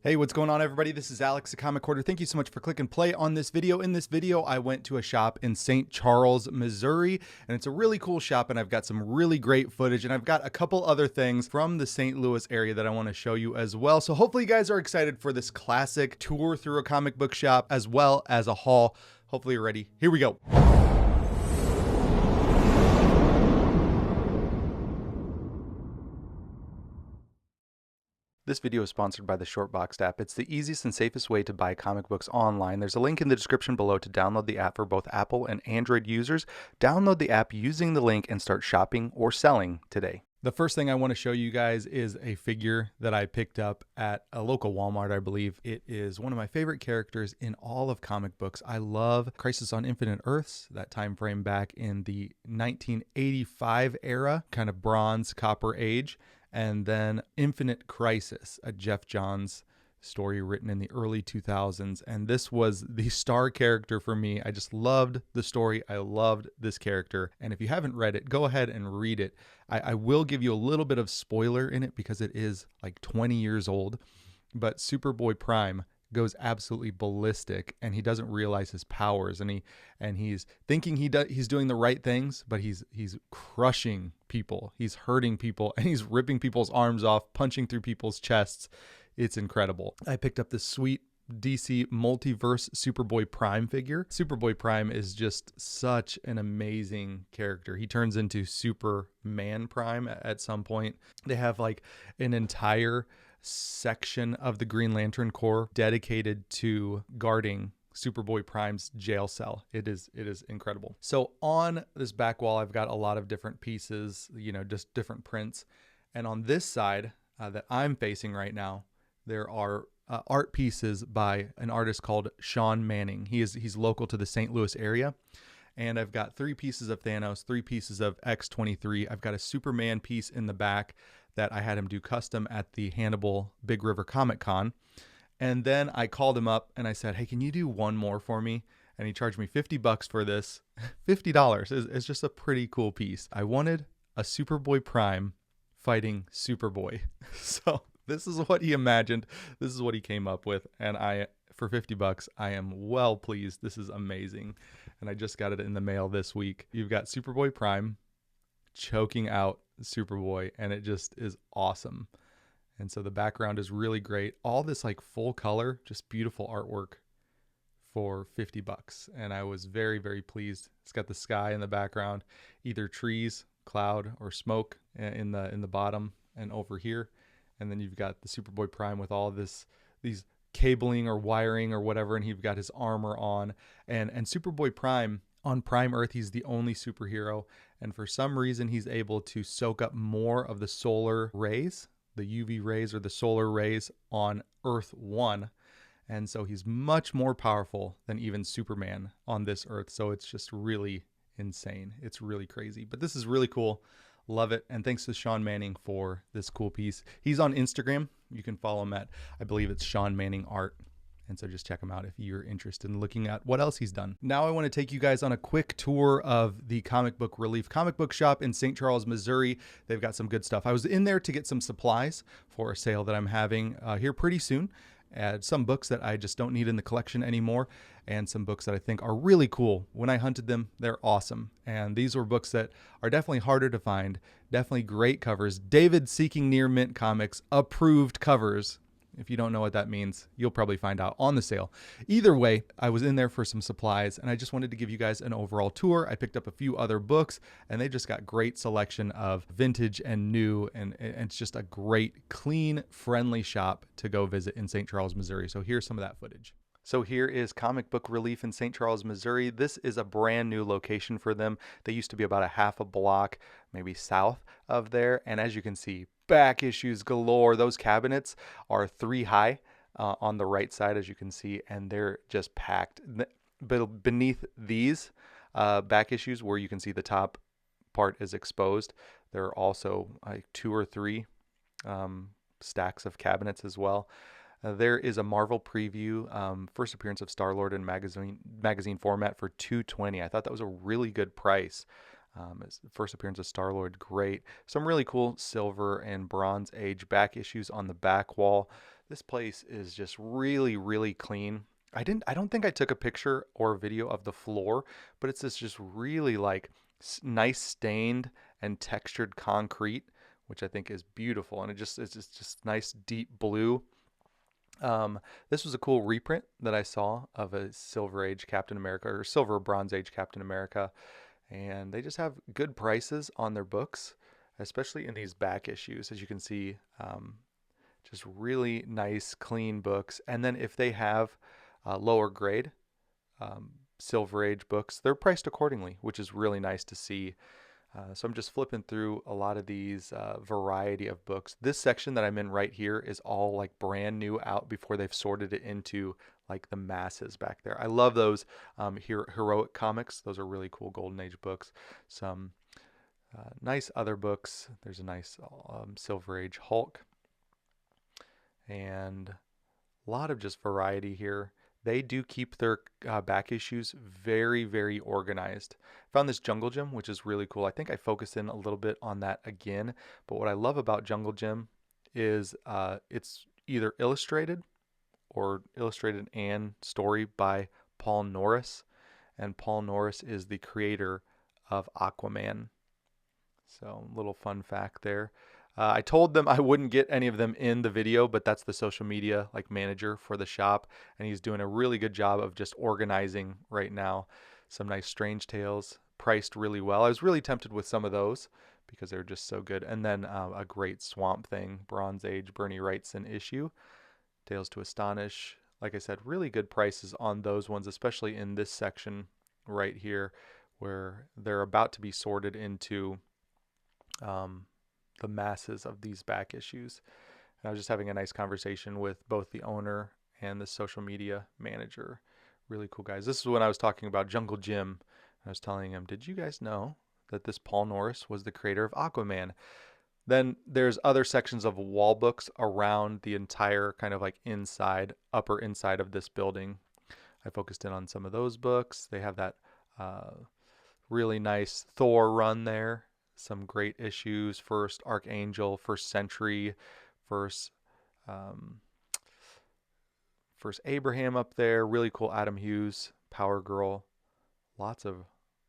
Hey, what's going on, everybody? This is Alex, the Comic Quarter. Thank you so much for clicking play on this video. In this video, I went to a shop in St. Charles, Missouri, and it's a really cool shop, and I've got some really great footage, and I've got a couple other things from the St. Louis area that I want to show you as well. So hopefully you guys are excited for this classic tour through a comic book shop as well as a haul. Hopefully you're ready. Here we go. This video is sponsored by the Shortbox app. It's the easiest and safest way to buy comic books online. There's a link in the description below to download the app for both Apple and Android users. Download the app using the link and start shopping or selling today. The first thing I want to show you guys is a figure that I picked up at a local Walmart, I believe. It is one of my favorite characters in all of comic books. I love Crisis on Infinite Earths, that time frame back in the 1985 era, kind of bronze, copper age. And then Infinite Crisis, a Jeff Johns story written in the early 2000s. And this was the star character for me. I just loved the story. I loved this character. And if you haven't read it, go ahead and read it. I will give you a little bit of spoiler in it because it is like 20 years old. But Superboy Prime goes absolutely ballistic, and he doesn't realize his powers, and he's thinking he's doing the right things, but he's crushing people, he's hurting people, and he's ripping people's arms off, punching through people's chests. It's incredible. I picked up this sweet DC Multiverse Superboy Prime figure. Superboy Prime is just such an amazing character. He turns into Superman Prime at some point. They have like an entire section of the Green Lantern Corps dedicated to guarding Superboy Prime's jail cell. It is incredible. So on this back wall, I've got a lot of different pieces, just different prints. And on this side that I'm facing right now, there are art pieces by an artist called Sean Manning. He's local to the St. Louis area. And I've got 3 pieces of Thanos, 3 pieces of X-23. I've got a Superman piece in the back that I had him do custom at the Hannibal Big River Comic Con. And then I called him up and I said, hey, can you do one more for me? And he charged me $50 for this. $50 is just a pretty cool piece. I wanted a Superboy Prime fighting Superboy. So this is what he imagined. This is what he came up with. And for $50, I am well pleased. This is amazing. And I just got it in the mail this week. You've got Superboy Prime choking out Superboy, and it just is awesome. And so the background is really great. All this like full color, just beautiful artwork for $50. And I was very, very pleased. It's got the sky in the background, either trees, cloud, or smoke in the bottom and over here. And then you've got the Superboy Prime with all these cabling or wiring or whatever, and he's got his armor on. And Superboy Prime, on Prime Earth, he's the only superhero, and for some reason he's able to soak up more of the solar rays, the UV rays or the solar rays on Earth 1, and so he's much more powerful than even Superman on this Earth. So it's just really insane. It's really crazy, but this is really cool. Love it. And thanks to Sean Manning for this cool piece. He's on Instagram. You can follow him at, I believe it's Sean Manning Art. And so just check him out if you're interested in looking at what else he's done. Now I want to take you guys on a quick tour of the Comic Book Relief comic book shop in St. Charles, Missouri. They've got some good stuff. I was in there to get some supplies for a sale that I'm having here pretty soon. Add some books that I just don't need in the collection anymore, and some books that I think are really cool. When I hunted them, they're awesome. And these were books that are definitely harder to find, definitely great covers. David Seeking Near Mint Comics approved covers. If you don't know what that means, you'll probably find out on the sale. Either way, I was in there for some supplies, and I just wanted to give you guys an overall tour. I picked up a few other books, and they just got great selection of vintage and new, and it's just a great, clean, friendly shop to go visit in St. Charles, Missouri. So here's some of that footage. So here is Comic Book Relief in St. Charles, Missouri. This is a brand new location for them. They used to be about a half a block, maybe south of there. And as you can see, back issues galore. Those cabinets are 3 high on the right side, as you can see, and they're just packed. But beneath these back issues, where you can see the top part is exposed, there are also like 2 or 3 stacks of cabinets as well. There is a Marvel preview, first appearance of Star-Lord in magazine format for $220. I thought that was a really good price. First appearance of Star-Lord, great. Some really cool silver and bronze age back issues on the back wall. This place is just really, really clean. I don't think I took a picture or video of the floor, but it's this just really like nice stained and textured concrete, which I think is beautiful. And it's just nice deep blue. This was a cool reprint that I saw of a Silver Age Captain America or Silver Bronze Age Captain America, and they just have good prices on their books, especially in these back issues. As you can see, just really nice, clean books. And then if they have lower grade Silver Age books, they're priced accordingly, which is really nice to see. So I'm just flipping through a lot of these variety of books. This section that I'm in right here is all like brand new out before they've sorted it into like the masses back there. I love those heroic comics. Those are really cool Golden Age books. Some nice other books. There's a nice Silver Age Hulk. And a lot of just variety here. They do keep their back issues very, very organized. Found this Jungle Gym, which is really cool. I think I focused in a little bit on that again. But what I love about Jungle Gym is it's either illustrated or illustrated and story by Paul Norris. And Paul Norris is the creator of Aquaman. So, little fun fact there. I told them I wouldn't get any of them in the video, but that's the social media like manager for the shop, and he's doing a really good job of just organizing right now. Some nice Strange Tales, priced really well. I was really tempted with some of those because they're just so good. And then a great Swamp Thing, Bronze Age, Bernie Wrightson issue, Tales to Astonish. Like I said, really good prices on those ones, especially in this section right here where they're about to be sorted into the masses of these back issues. And I was just having a nice conversation with both the owner and the social media manager. Really cool guys. This is when I was talking about Jungle Jim. I was telling him, did you guys know that this Paul Norris was the creator of Aquaman? Then there's other sections of wall books around the entire kind of like upper inside of this building. I focused in on some of those books. They have that really nice Thor run there. Some great issues. First Archangel, First Century, first Abraham up there. Really cool Adam Hughes, Power Girl. Lots of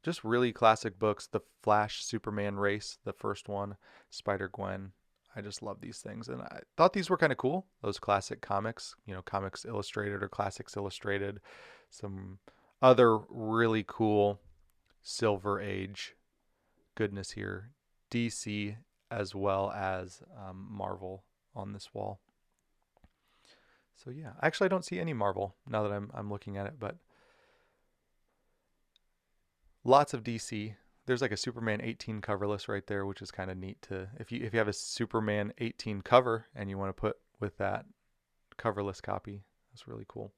just really classic books. The Flash Superman race, the first one. Spider-Gwen. I just love these things. And I thought these were kind of cool. Those classic comics, Comics Illustrated or Classics Illustrated. Some other really cool Silver Age goodness here. DC as well as Marvel on this wall. So yeah, actually I don't see any Marvel now that I'm looking at it, but lots of DC. There's like a Superman 18 coverless right there, which is kind of neat to if you have a Superman 18 cover and you want to put with that coverless copy. That's really cool.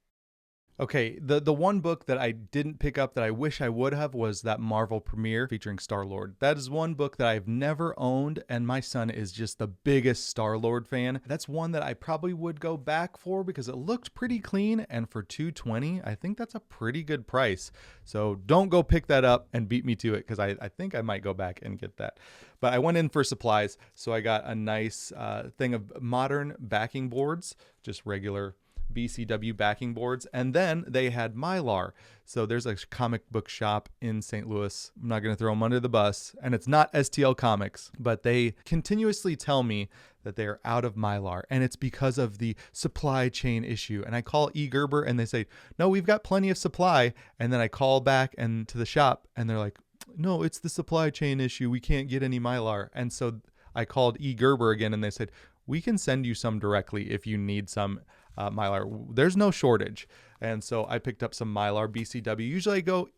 Okay, the one book that I didn't pick up that I wish I would have was that Marvel premiere featuring Star-Lord. That is one book that I've never owned, and my son is just the biggest Star-Lord fan. That's one that I probably would go back for because it looked pretty clean, and for $220, I think that's a pretty good price. So don't go pick that up and beat me to it because I think I might go back and get that. But I went in for supplies, so I got a nice thing of modern backing boards, just regular BCW backing boards, and then they had Mylar. So there's a comic book shop in St. Louis. I'm not going to throw them under the bus, and it's not STL Comics, but they continuously tell me that they're out of Mylar, and it's because of the supply chain issue. And I call E. Gerber, and they say, no, we've got plenty of supply. And then I call back and to the shop, and they're like, no, it's the supply chain issue. We can't get any Mylar. And so I called E. Gerber again, and they said, we can send you some directly if you need some Mylar. There's no shortage. And so I picked up some Mylar BCW. Usually I go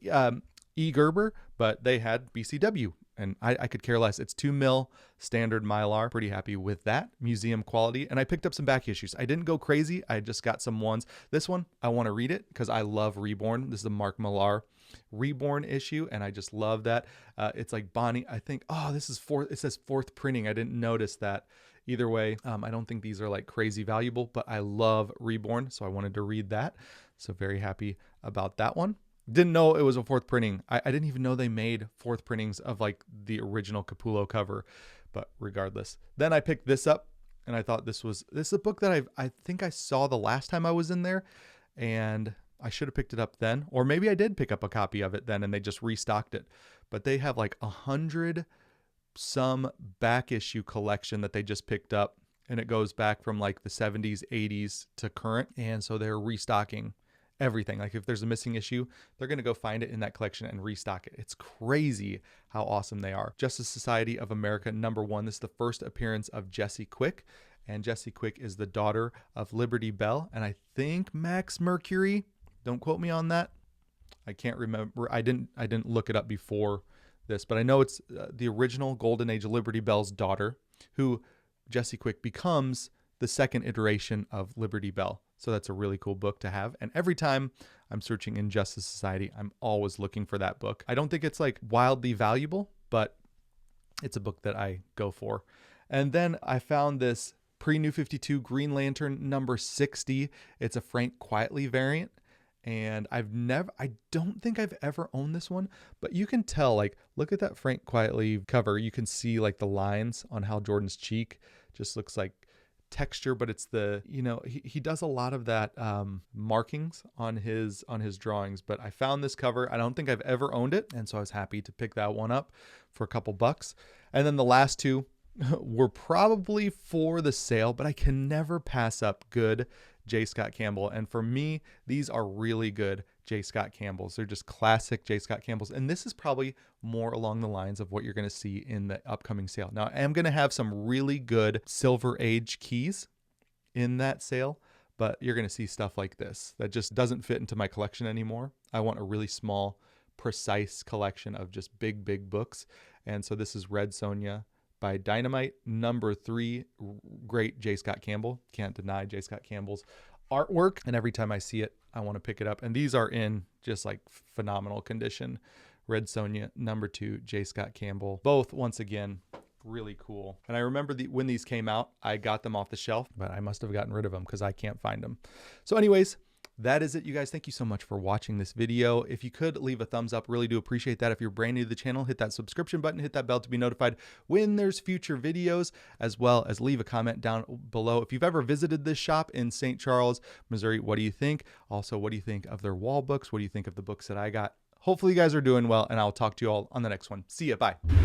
E. Gerber, but they had BCW, and I could care less. It's 2 mil standard Mylar. Pretty happy with that. Museum quality. And I picked up some back issues. I didn't go crazy. I just got some ones. This one, I want to read it because I love Reborn. This is a Mark Millar Reborn issue, and I just love that. It's like Bonnie, I think, this is it says 4th printing. I didn't notice that. Either way, I don't think these are like crazy valuable, but I love Reborn, so I wanted to read that. So very happy about that one. Didn't know it was a 4th printing. I didn't even know they made 4th printings of like the original Capullo cover, but regardless. Then I picked this up. and I thought this is a book that I think I saw the last time I was in there, and I should have picked it up then, or maybe I did pick up a copy of it then and they just restocked it. But they have like 100 some back issue collection that they just picked up, and it goes back from like the 70s, 80s to current, and so they're restocking everything. Like if there's a missing issue, they're going to go find it in that collection and restock it. It's crazy how awesome they are. Justice Society of America #1. This is the first appearance of Jesse Quick, and Jesse Quick is the daughter of Liberty Bell and I think Max Mercury. Don't quote me on that. I can't remember. I didn't look it up before this, but I know it's the original Golden Age Liberty Bell's daughter, who Jesse Quick becomes the second iteration of Liberty Bell. So that's a really cool book to have. And every time I'm searching in Justice Society, I'm always looking for that book. I don't think it's like wildly valuable, but it's a book that I go for. And then I found this pre-New 52 Green Lantern #60. It's a Frank Quitely variant. And I don't think I've ever owned this one, but you can tell, like, look at that Frank Quitely cover. You can see like the lines on Hal Jordan's cheek just looks like texture, but it's he does a lot of that markings on his drawings. But I found this cover. I don't think I've ever owned it, and so I was happy to pick that one up for a couple bucks. And then the last two were probably for the sale, but I can never pass up good J. Scott Campbell. And for me, these are really good J. Scott Campbells. They're just classic J. Scott Campbells. And this is probably more along the lines of what you're going to see in the upcoming sale. Now, I am going to have some really good Silver Age keys in that sale, but you're going to see stuff like this that just doesn't fit into my collection anymore. I want a really small, precise collection of just big, big books. And so this is Red Sonja by Dynamite, #3, great J. Scott Campbell. Can't deny J. Scott Campbell's artwork. And every time I see it, I want to pick it up. And these are in just like phenomenal condition. Red Sonja, #2, J. Scott Campbell. Both, once again, really cool. And I remember when these came out, I got them off the shelf, but I must have gotten rid of them because I can't find them. So anyways, that is it, you guys. Thank you so much for watching this video. If you could leave a thumbs up, really do appreciate that. If you're brand new to the channel, hit that subscription button, hit that bell to be notified when there's future videos, as well as leave a comment down below. If you've ever visited this shop in St. Charles, Missouri, what do you think? Also, what do you think of their wall books? What do you think of the books that I got? Hopefully you guys are doing well, and I'll talk to you all on the next one. See ya. Bye.